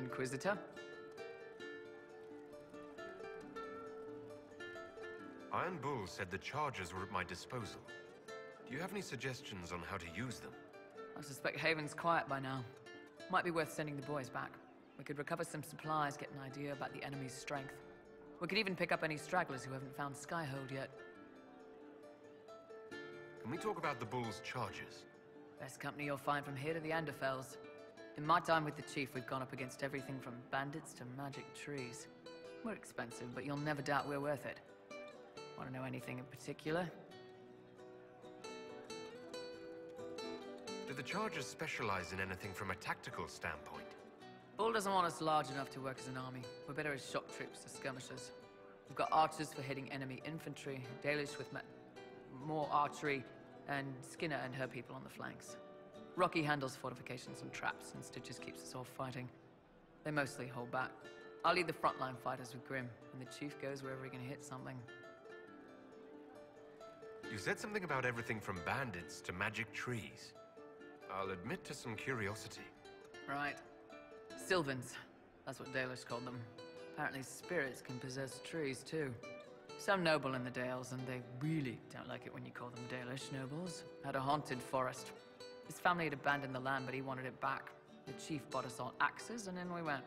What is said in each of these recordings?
Inquisitor? Iron Bull said the charges were at my disposal. Do you have any suggestions on how to use them? I suspect Haven's quiet by now. Might be worth sending the boys back. We could recover some supplies, get an idea about the enemy's strength. We could even pick up any stragglers who haven't found Skyhold yet. Can we talk about the Bull's charges? Best company you'll find from here to the Anderfells. In my time with the Chief, we've gone up against everything from bandits to magic trees. We're expensive, but you'll never doubt we're worth it. Want to know anything in particular? Do the charges specialize in anything from a tactical standpoint? Bull doesn't want us large enough to work as an army. We're better as shock troops or skirmishers. We've got archers for hitting enemy infantry, Dalish with more archery, and Skinner and her people on the flanks. Rocky handles fortifications and traps, and Stitches keeps us all fighting. They mostly hold back. I'll lead the frontline fighters with Grim, and the Chief goes wherever he can hit something. You said something about everything from bandits to magic trees. I'll admit to some curiosity. Right. Sylvans. That's what Dalish called them. Apparently spirits can possess trees, too. Some noble in the Dales, and they really don't like it when you call them Dalish nobles, had a haunted forest. His family had abandoned the land, but he wanted it back. The Chief bought us all axes, and in we went.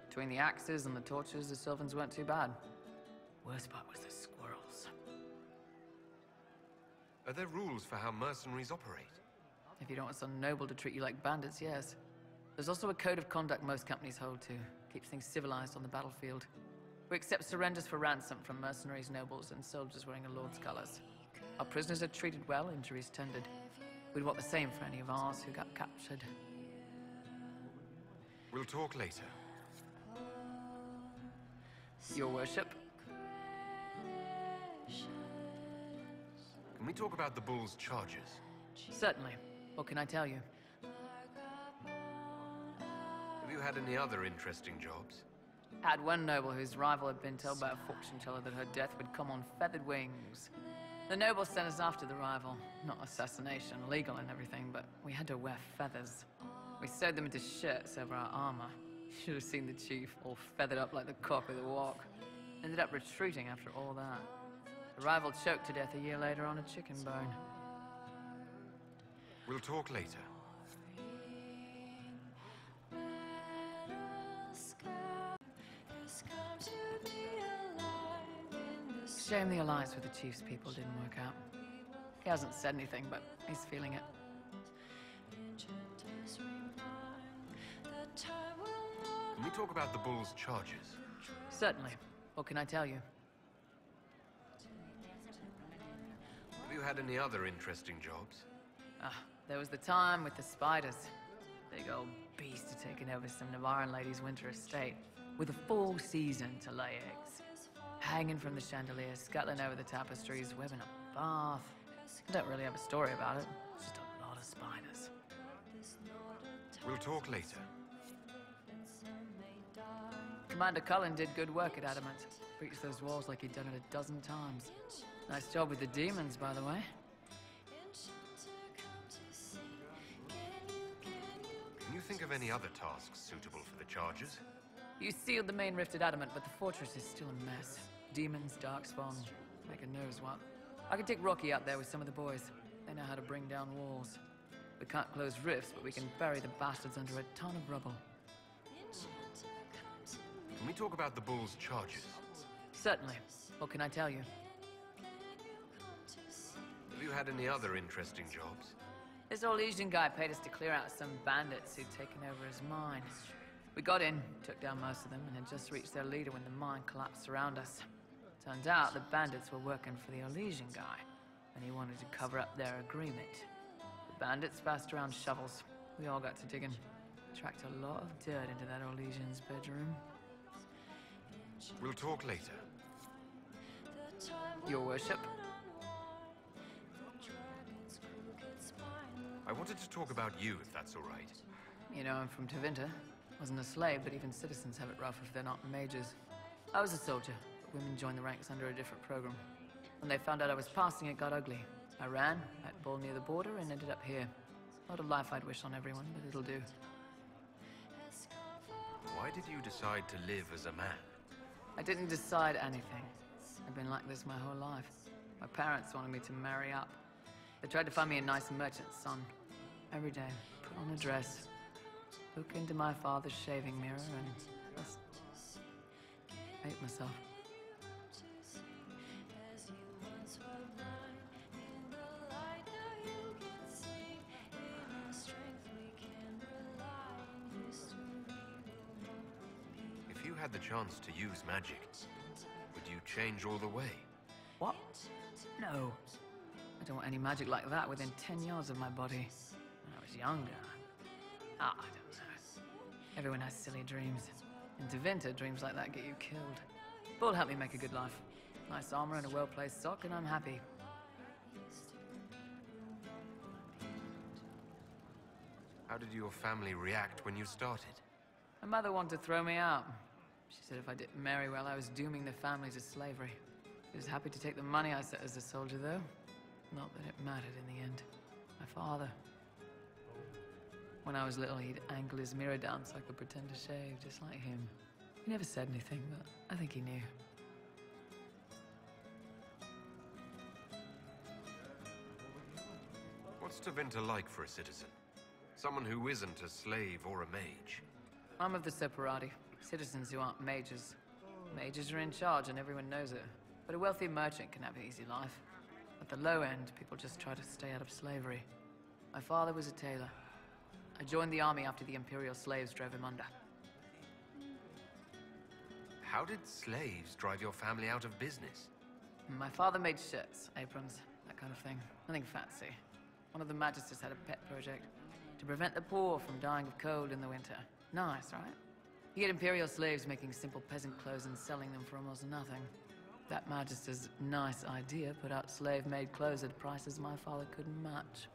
Between the axes and the torches, the Sylvans weren't too bad. Worst part was the squirrels. Are there rules for how mercenaries operate? If you don't want some noble to treat you like bandits, yes. There's also a code of conduct most companies hold to. Keeps things civilized on the battlefield. We accept surrenders for ransom from mercenaries, nobles, and soldiers wearing a lord's colors. Our prisoners are treated well, injuries tended. We'd want the same for any of ours who got captured. We'll talk later. Your worship? Can we talk about the Bull's charges? Certainly. What can I tell you? Have you had any other interesting jobs? Had one noble whose rival had been told by a fortune teller that her death would come on feathered wings. The noble sent us after the rival. Not assassination, legal and everything, but we had to wear feathers. We sewed them into shirts over our armor. Should have seen the Chief, all feathered up like the cock of the walk. Ended up retreating after all that. The rival choked to death a year later on a chicken bone. We'll talk later. Shame the alliance with the Chief's people didn't work out. He hasn't said anything, but he's feeling it. Can we talk about the Bull's charges? Certainly. What can I tell you? Have you had any other interesting jobs? There was the time with the spiders. Big old beast had taken over some Navaran lady's winter estate, with a full season to lay eggs. Hanging from the chandelier, scuttling over the tapestries, webbing a bath. I don't really have a story about it. Just a lot of spiders. We'll talk later. Commander Cullen did good work at Adamant. Breached those walls like he'd done it a dozen times. Nice job with the demons, by the way. Can you think of any other tasks suitable for the charges? You sealed the main rift at Adamant, but the fortress is still a mess. Demons, darkspawn, making knows what. I could take Rocky out there with some of the boys. They know how to bring down walls. We can't close rifts, but we can bury the bastards under a ton of rubble. Can we talk about the Bull's charges? Certainly. What can I tell you? Have you had any other interesting jobs? This old Asian guy paid us to clear out some bandits who'd taken over his mine. We got in, took down most of them, and had just reached their leader when the mine collapsed around us. Turned out the bandits were working for the Olesian guy, and he wanted to cover up their agreement. The bandits passed around shovels. We all got to digging. Tracked a lot of dirt into that Olesian's bedroom. We'll talk later. Your worship? I wanted to talk about you, if that's all right. You know, I'm from Tevinter. Wasn't a slave, but even citizens have it rough if they're not mages. I was a soldier, but women joined the ranks under a different program. When they found out I was passing, it got ugly. I ran, at ball near the border, and ended up here. Not a life I'd wish on everyone, but it'll do. Why did you decide to live as a man? I didn't decide anything. I've been like this my whole life. My parents wanted me to marry up. They tried to find me a nice merchant's son. Every day, put on a dress, look into my father's shaving mirror, and just hate myself. If you had the chance to use magic, would you change all the way? What? No. I don't want any magic like that within 10 yards of my body. When I was younger. I don't know. Everyone has silly dreams. In Tevinter, dreams like that get you killed. Bull helped me make a good life. Nice armor and a well-placed sock, and I'm happy. How did your family react when you started? My mother wanted to throw me out. She said if I didn't marry well, I was dooming the family to slavery. She was happy to take the money I set as a soldier, though. Not that it mattered in the end. My father. When I was little, he'd angle his mirror down so I could pretend to shave, just like him. He never said anything, but I think he knew. What's Tevinter like for a citizen? Someone who isn't a slave or a mage. I'm of the Separati. Citizens who aren't mages. Mages are in charge and everyone knows it. But a wealthy merchant can have an easy life. At the low end, people just try to stay out of slavery. My father was a tailor. I joined the army after the Imperial slaves drove him under. How did slaves drive your family out of business? My father made shirts, aprons, that kind of thing. Nothing fancy. One of the magisters had a pet project to prevent the poor from dying of cold in the winter. Nice, right? He had Imperial slaves making simple peasant clothes and selling them for almost nothing. That magister's nice idea put out slave-made clothes at prices my father couldn't match.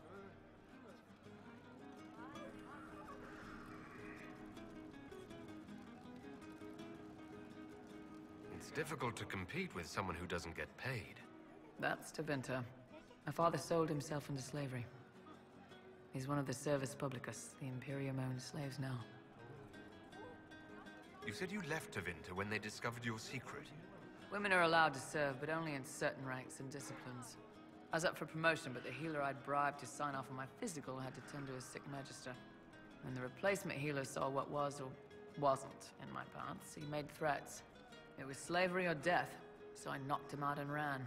It's difficult to compete with someone who doesn't get paid. That's Tevinter. My father sold himself into slavery. He's one of the Servus Publicus, the Imperium-owned slaves now. You said you left Tevinter when they discovered your secret. Women are allowed to serve, but only in certain ranks and disciplines. I was up for promotion, but the healer I'd bribed to sign off on my physical had to tend to a sick magister. When the replacement healer saw what was or wasn't in my pants, he made threats. It was slavery or death, so I knocked him out and ran.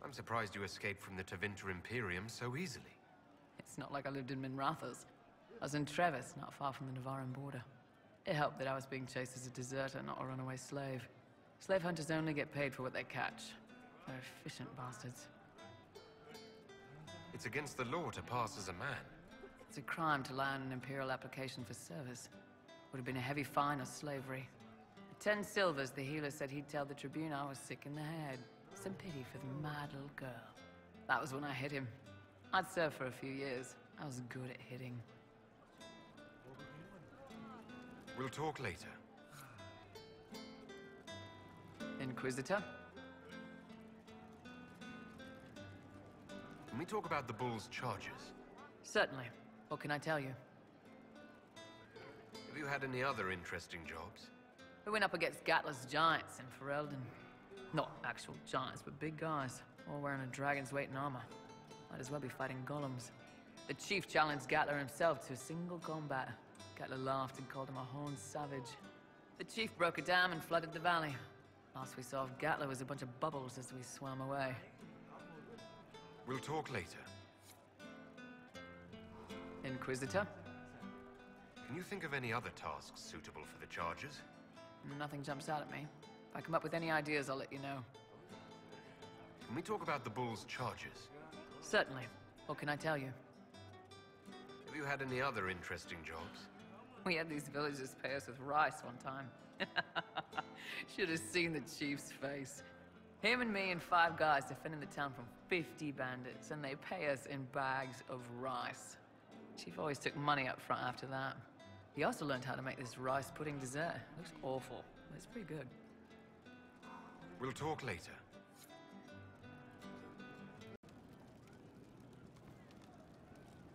I'm surprised you escaped from the Tevinter Imperium so easily. It's not like I lived in Minrathous. I was in Trevis, not far from the Navarran border. It helped that I was being chased as a deserter, not a runaway slave. Slave hunters only get paid for what they catch. They're efficient bastards. It's against the law to pass as a man. It's a crime to lie on an imperial application for service. Would have been a heavy fine or slavery. At 10 silvers, the healer said he'd tell the tribune I was sick in the head. Some pity for the mad little girl. That was when I hit him. I'd served for a few years. I was good at hitting. We'll talk later. Inquisitor? Can we talk about the Bull's charges? Certainly. What can I tell you? Have you had any other interesting jobs? We went up against Gatler's giants in Ferelden. Not actual giants, but big guys, all wearing a dragon's weight in armor. Might as well be fighting golems. The chief challenged Gatler himself to a single combat. Gatler laughed and called him a horned savage. The chief broke a dam and flooded the valley. Last we saw of Gatler was a bunch of bubbles as we swam away. We'll talk later. Inquisitor? Can you think of any other tasks suitable for the charges? Nothing jumps out at me. If I come up with any ideas, I'll let you know. Can we talk about the Bull's charges? Certainly. What can I tell you? Have you had any other interesting jobs? We had these villagers pay us with rice one time. Should have seen the chief's face. Him and me and 5 guys defending the town from 50 bandits, and they pay us in bags of rice. Chief always took money up front after that. He also learned how to make this rice pudding dessert. It looks awful, but it's pretty good. We'll talk later.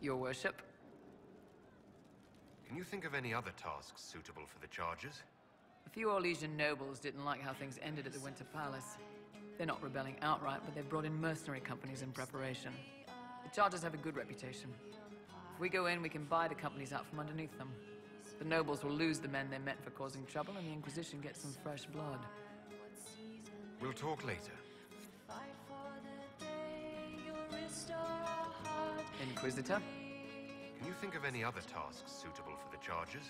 Your worship? Can you think of any other tasks suitable for the charges? A few Orlesian nobles didn't like how things ended at the Winter Palace. They're not rebelling outright, but they've brought in mercenary companies in preparation. The charges have a good reputation. If we go in, we can buy the companies out from underneath them. The nobles will lose the men they meant for causing trouble, and the Inquisition gets some fresh blood. We'll talk later. Inquisitor? Can you think of any other tasks suitable for the charges?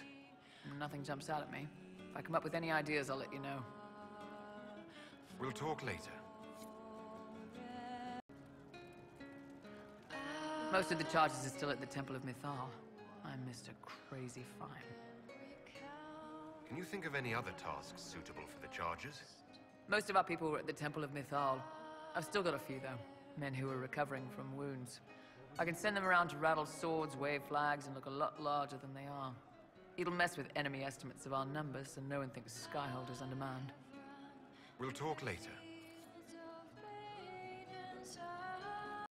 Nothing jumps out at me. If I come up with any ideas, I'll let you know. We'll talk later. Most of the charges are still at the Temple of Mythal. I'm Mr. Crazy Fine. Can you think of any other tasks suitable for the charges? Most of our people were at the Temple of Mythal. I've still got a few, though. Men who are recovering from wounds. I can send them around to rattle swords, wave flags, and look a lot larger than they are. It'll mess with enemy estimates of our numbers, and no one thinks Skyhold is undermanned. We'll talk later.